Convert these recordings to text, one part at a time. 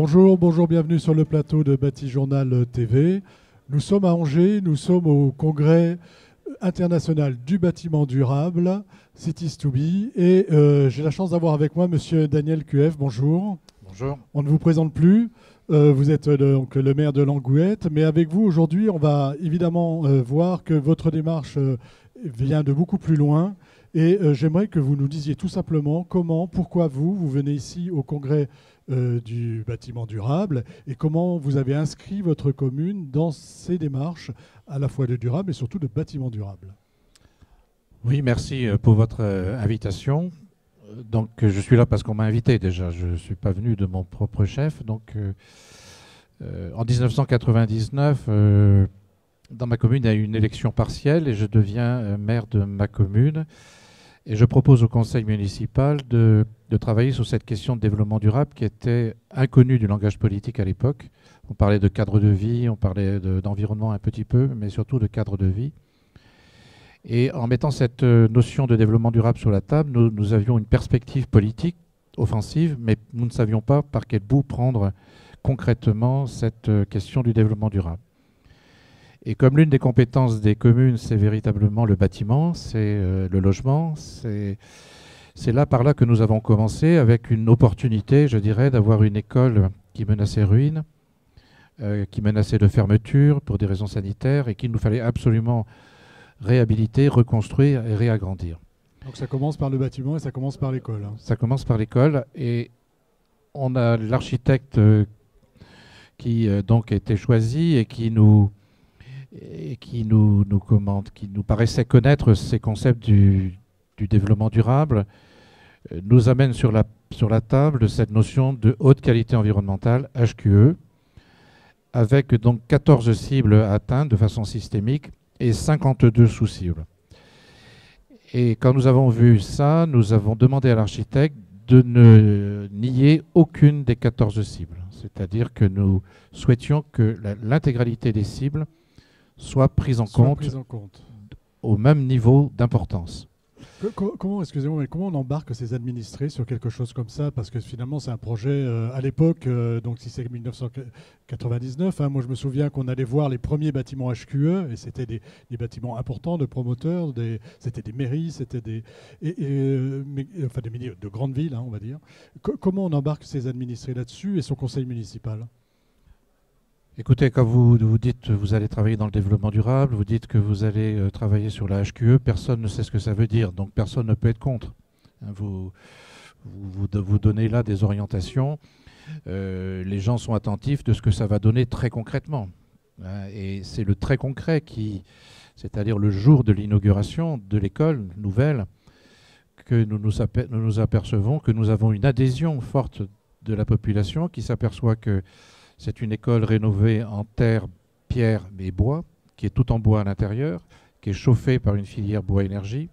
Bonjour, bonjour, bienvenue sur le plateau de Bâti Journal TV. Nous sommes à Angers, nous sommes au congrès international du bâtiment durable, Cities to Be, et j'ai la chance d'avoir avec moi Monsieur Daniel QF. Bonjour. Bonjour. On ne vous présente plus. Vous êtes donc le maire de Langouette, mais avec vous aujourd'hui, on va évidemment voir que votre démarche vient de beaucoup plus loin. Et j'aimerais que vous nous disiez tout simplement comment, pourquoi vous venez ici au congrès du bâtiment durable et comment vous avez inscrit votre commune dans ces démarches à la fois de durable et surtout de bâtiment durable. Oui, merci pour votre invitation. Donc, je suis là parce qu'on m'a invité déjà. Je ne suis pas venu de mon propre chef. Donc, en 1999, dans ma commune, il y a eu une élection partielle et je deviens maire de ma commune. Et je propose au conseil municipal de travailler sur cette question de développement durable qui était inconnue du langage politique à l'époque. On parlait de cadre de vie, on parlait d'environnement un petit peu, mais surtout de cadre de vie. Et en mettant cette notion de développement durable sur la table, nous avions une perspective politique offensive, mais nous ne savions pas par quel bout prendre concrètement cette question du développement durable. Et comme l'une des compétences des communes, c'est véritablement le bâtiment, c'est le logement, c'est par là que nous avons commencé avec une opportunité, je dirais, d'avoir une école qui menaçait ruine, qui menaçait de fermeture pour des raisons sanitaires et qu'il nous fallait absolument réhabiliter, reconstruire et réagrandir. Donc ça commence par le bâtiment et ça commence par l'école. Ça commence par l'école et on a l'architecte qui donc a été choisi et qui nous paraissait connaître ces concepts du développement durable, nous amène sur la table cette notion de haute qualité environnementale, HQE, avec donc 14 cibles à atteindre de façon systémique et 52 sous-cibles. Et quand nous avons vu ça, nous avons demandé à l'architecte de ne nier aucune des 14 cibles. C'est-à-dire que nous souhaitions que l'intégralité des cibles soit prise en compte au même niveau d'importance. Comment, excusez-moi, mais comment on embarque ces administrés sur quelque chose comme ça? Parce que finalement, c'est un projet à l'époque, donc si c'est 1999, moi je me souviens qu'on allait voir les premiers bâtiments HQE, et c'était des bâtiments importants de promoteurs, c'était des mairies, c'était des mairies de grandes villes, on va dire. Comment on embarque ces administrés là-dessus et son conseil municipal? Écoutez, quand vous dites que vous allez travailler dans le développement durable, vous dites que vous allez travailler sur la HQE, personne ne sait ce que ça veut dire, donc personne ne peut être contre. Vous donnez là des orientations, les gens sont attentifs de ce que ça va donner très concrètement. Et c'est le très concret c'est-à-dire le jour de l'inauguration de l'école nouvelle, que nous nous apercevons que nous avons une adhésion forte de la population qui s'aperçoit que c'est une école rénovée en terre, pierre et bois, qui est tout en bois à l'intérieur, qui est chauffée par une filière bois-énergie,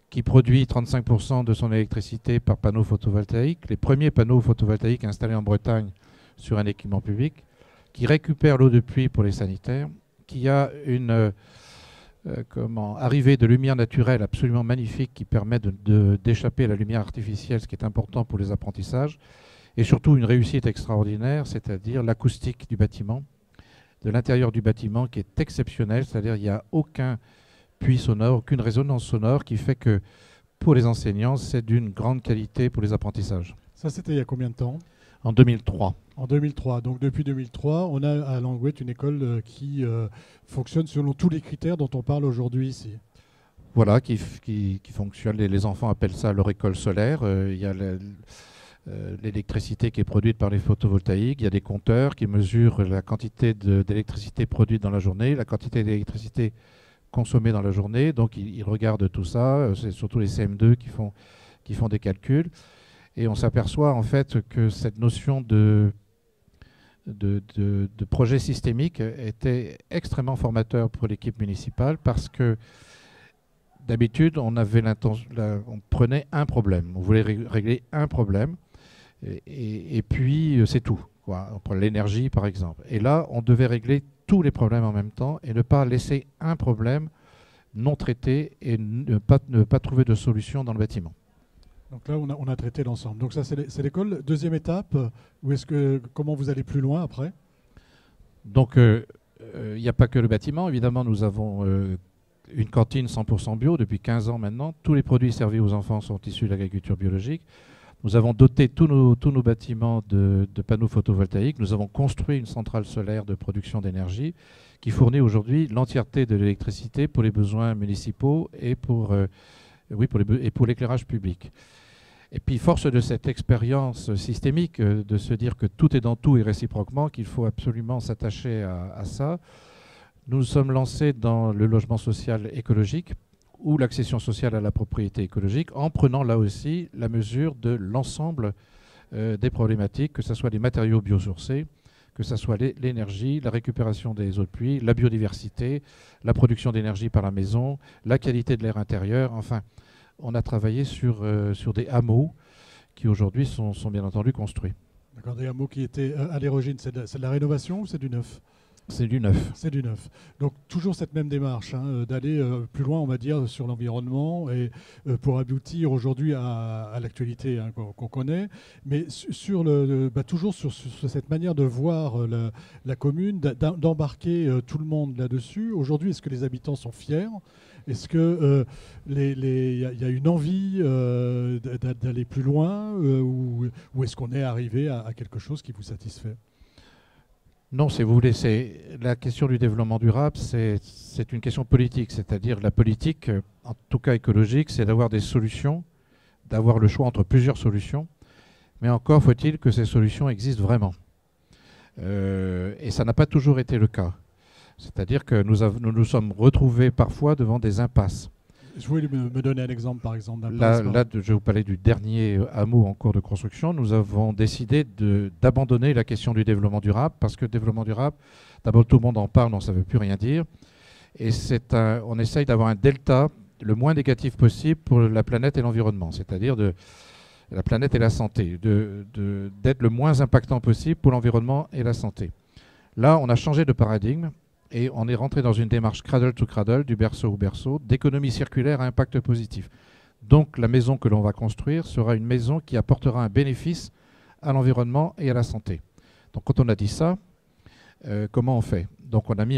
qui produit 35% de son électricité par panneaux photovoltaïques, les premiers panneaux photovoltaïques installés en Bretagne sur un équipement public, qui récupère l'eau de pluie pour les sanitaires, qui a une arrivée de lumière naturelle absolument magnifique qui permet d'échapper à la lumière artificielle, ce qui est important pour les apprentissages, et surtout une réussite extraordinaire, c'est-à-dire l'acoustique du bâtiment, de l'intérieur du bâtiment qui est exceptionnel, c'est-à-dire qu'il n'y a aucun puits sonore, aucune résonance sonore qui fait que pour les enseignants, c'est d'une grande qualité pour les apprentissages. Ça, c'était il y a combien de temps? En 2003. En 2003. Donc depuis 2003, on a à Langouette une école qui fonctionne selon tous les critères dont on parle aujourd'hui ici. Voilà, qui fonctionne. Les enfants appellent ça leur école solaire. Il y a l'électricité qui est produite par les photovoltaïques. Il y a des compteurs qui mesurent la quantité d'électricité produite dans la journée, la quantité d'électricité consommée dans la journée. Donc ils regardent tout ça. C'est surtout les CM2 qui font des calculs. Et on s'aperçoit en fait que cette notion de projet systémique était extrêmement formateur pour l'équipe municipale parce que d'habitude, on prenait un problème. On voulait régler un problème. Et puis, c'est tout. On prend l'énergie, par exemple. Et là, on devait régler tous les problèmes en même temps et ne pas laisser un problème non traité et ne pas trouver de solution dans le bâtiment. Donc là, on a traité l'ensemble. Donc ça, c'est l'école. Deuxième étape, comment vous allez plus loin après? Donc, il n'y a pas que le bâtiment. Évidemment, nous avons une cantine 100% bio depuis 15 ans maintenant. Tous les produits servis aux enfants sont issus de l'agriculture biologique. Nous avons doté tous nos bâtiments de panneaux photovoltaïques. Nous avons construit une centrale solaire de production d'énergie qui fournit aujourd'hui l'entièreté de l'électricité pour les besoins municipaux et pour l'éclairage public. Et puis, force de cette expérience systémique, de se dire que tout est dans tout et réciproquement, qu'il faut absolument s'attacher à ça, nous nous sommes lancés dans le logement social écologique ou l'accession sociale à la propriété écologique, en prenant là aussi la mesure de l'ensemble des problématiques, que ce soit les matériaux biosourcés, que ce soit l'énergie, la récupération des eaux de pluie, la biodiversité, la production d'énergie par la maison, la qualité de l'air intérieur. Enfin, on a travaillé sur des hameaux qui aujourd'hui sont bien entendu construits. D'accord, des hameaux qui étaient à l'origine, c'est de la rénovation ou c'est du neuf? C'est du neuf. C'est du neuf. Donc toujours cette même démarche, d'aller plus loin, on va dire, sur l'environnement et pour aboutir aujourd'hui à l'actualité qu'on connaît, mais toujours sur cette manière de voir la commune, d'embarquer tout le monde là-dessus. Aujourd'hui, est-ce que les habitants sont fiers? Est-ce qu'il y a une envie d'aller plus loin ou est-ce qu'on est arrivé à quelque chose qui vous satisfait? Non, si vous voulez, la question du développement durable, c'est une question politique. C'est-à-dire la politique, en tout cas écologique, c'est d'avoir des solutions, d'avoir le choix entre plusieurs solutions. Mais encore faut-il que ces solutions existent vraiment. Et ça n'a pas toujours été le cas. C'est-à-dire que nous nous sommes retrouvés parfois devant des impasses. Je voulais me donner un exemple, par exemple. Là, je vais vous parler du dernier hameau en cours de construction. Nous avons décidé d'abandonner la question du développement durable, parce que le développement durable, d'abord tout le monde en parle, on ne savait plus rien dire. Et on essaye d'avoir un delta le moins négatif possible pour la planète et l'environnement, c'est-à-dire la planète et la santé, d'être le moins impactant possible pour l'environnement et la santé. Là, on a changé de paradigme. Et on est rentré dans une démarche cradle to cradle, du berceau au berceau, d'économie circulaire à impact positif. Donc la maison que l'on va construire sera une maison qui apportera un bénéfice à l'environnement et à la santé. Donc quand on a dit ça, comment on fait? Donc on a mis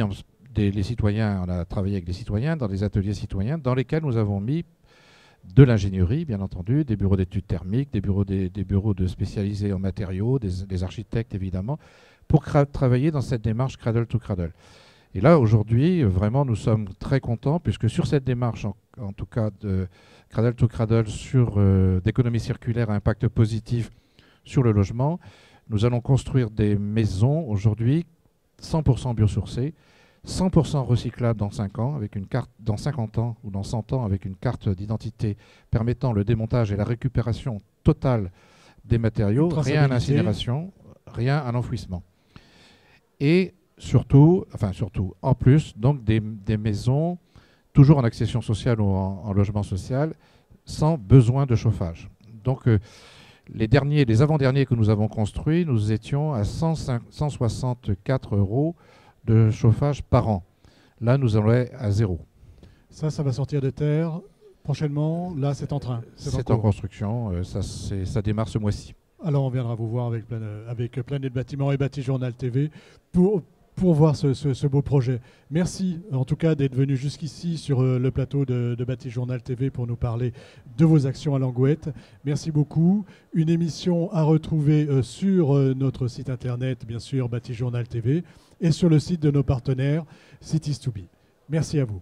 les citoyens, on a travaillé avec les citoyens dans des ateliers citoyens dans lesquels nous avons mis de l'ingénierie, bien entendu, des bureaux d'études thermiques, des bureaux de spécialisés en matériaux, des architectes évidemment, pour travailler dans cette démarche cradle to cradle. Et là, aujourd'hui, vraiment, nous sommes très contents, puisque sur cette démarche, en tout cas de cradle to cradle, d'économie circulaire à impact positif sur le logement, nous allons construire des maisons aujourd'hui 100% biosourcées, 100% recyclables dans 5 ans, avec une carte, dans 50 ans ou dans 100 ans, avec une carte d'identité permettant le démontage et la récupération totale des matériaux, rien à l'incinération, rien à l'enfouissement. Et surtout, en plus, donc des maisons toujours en accession sociale ou en logement social, sans besoin de chauffage. Donc les avant-derniers que nous avons construits, nous étions à 164 € de chauffage par an. Là, nous allons être à 0. Ça va sortir de terre prochainement. Là, c'est en train. C'est en construction. Ça démarre ce mois-ci. Alors, on viendra vous voir avec Planète Bâtiment et Bâti Journal TV pour voir ce beau projet. Merci en tout cas d'être venu jusqu'ici sur le plateau de Bâti Journal TV pour nous parler de vos actions à Langouette. Merci beaucoup. Une émission à retrouver sur notre site internet, bien sûr, Bâti Journal TV, et sur le site de nos partenaires Cities2Be. Merci à vous.